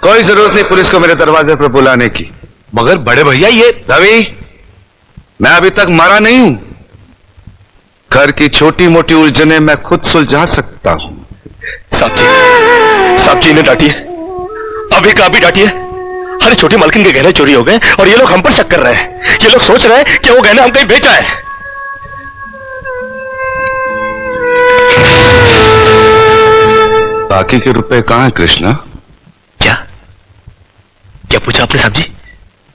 कोई जरूरत नहीं पुलिस को मेरे दरवाजे पर बुलाने की। मगर बड़े भैया ये रवि, मैं अभी तक मरा नहीं हूं। घर की छोटी मोटी उलझने मैं खुद सुलझा सकता हूं। साहब जी ने डांटी है, अभी का भी डांटी है। अरे छोटी मालकिन के गहने चोरी हो गए और ये लोग हम पर शक कर रहे हैं। ये लोग सोच रहे हैं कि वो गहने हम कहीं बेचा है। बाकी के रुपए कहां है कृष्णा? क्या क्या पूछा आपने साहब जी?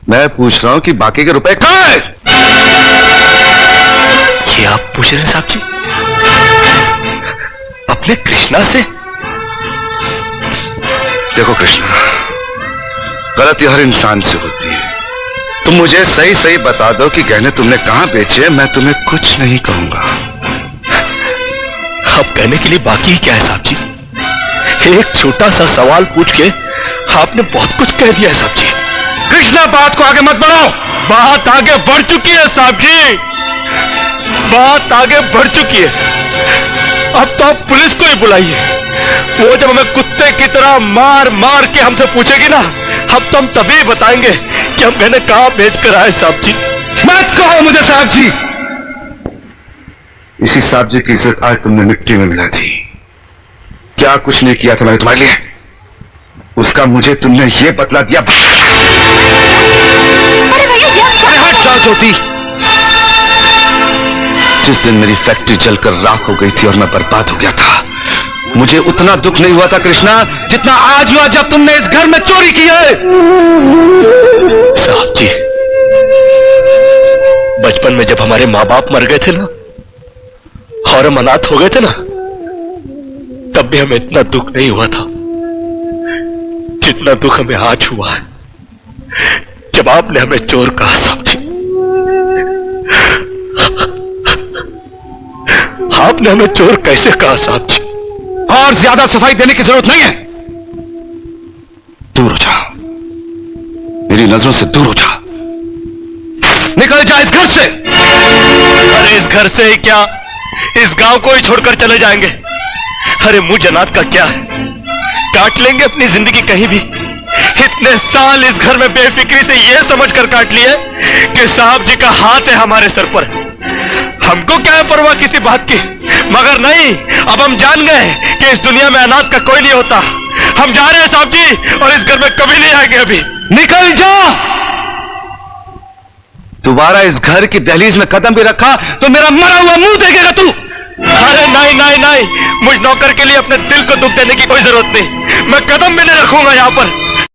मैं पूछ रहा हूं कि बाकी के रुपए कहां है? ये आप पूछ रहे हैं साहब जी अपने कृष्णा से? देखो कृष्णा, गलती हर इंसान से होती है। तुम मुझे सही सही बता दो कि गहने तुमने कहां बेचे, मैं तुम्हें कुछ नहीं कहूंगा। अब कहने के लिए बाकी क्या है साहब जी? एक छोटा सा सवाल पूछ के आपने बहुत कुछ कह दिया है साहब जी। कृष्णा, बात को आगे मत बढ़ाओ। बात आगे बढ़ चुकी है साहब जी, बात आगे बढ़ चुकी है। अब तो आप पुलिस को ही बुलाइए। वो जब हमें कुत्ते की तरह मार मार के हमसे पूछेगी ना, अब तो हम तभी बताएंगे कि हम गहने कहां बेच कर आए साहब जी। मत कहो मुझे साहब जी। इसी साहब जी की इज्जत आज तुमने मिट्टी में मिला दी। क्या कुछ नहीं किया था मैंने तुम्हारे लिए, उसका मुझे तुमने ये बतला दिया। अरे हट जाओ ज्योति। जिस दिन मेरी फैक्ट्री जलकर राख हो गई थी और मैं बर्बाद हो गया था, मुझे उतना दुख नहीं हुआ था कृष्णा जितना आज हुआ जब तुमने इस घर में चोरी की है। साहब जी, बचपन में जब हमारे माँ बाप मर गए थे ना और हम अनाथ हो गए थे ना, तब भी हमें इतना दुख नहीं हुआ था जितना दुख हमें आज हुआ है जब आपने हमें चोर कहा साहब जी। आपने हमें चोर कैसे कहा साहब जी? और ज्यादा सफाई देने की जरूरत नहीं है। दूर हो जा, मेरी नजरों से दूर हो जा। निकल जा इस घर से। अरे इस घर से ही क्या, इस गांव को ही छोड़कर चले जाएंगे। अरे मुझ जनात का क्या है, काट लेंगे अपनी जिंदगी कहीं भी। इतने साल इस घर में बेफिक्री से यह समझकर काट लिए कि साहब जी का हाथ है हमारे सर पर। हमको क्या है परवाह किसी बात की, मगर नहीं, अब हम जान गए कि इस दुनिया में अनाथ का कोई नहीं होता। हम जा रहे हैं साहब जी और इस घर में कभी नहीं आएंगे। अभी निकल जा। दोबारा इस घर की दहलीज में कदम भी रखा तो मेरा मरा हुआ मुंह देखेगा तू। अरे नहीं नहीं नहीं, मुझ नौकर के लिए अपने दिल को दुख देने की कोई जरूरत नहीं। मैं कदम भी नहीं रखूंगा यहां पर।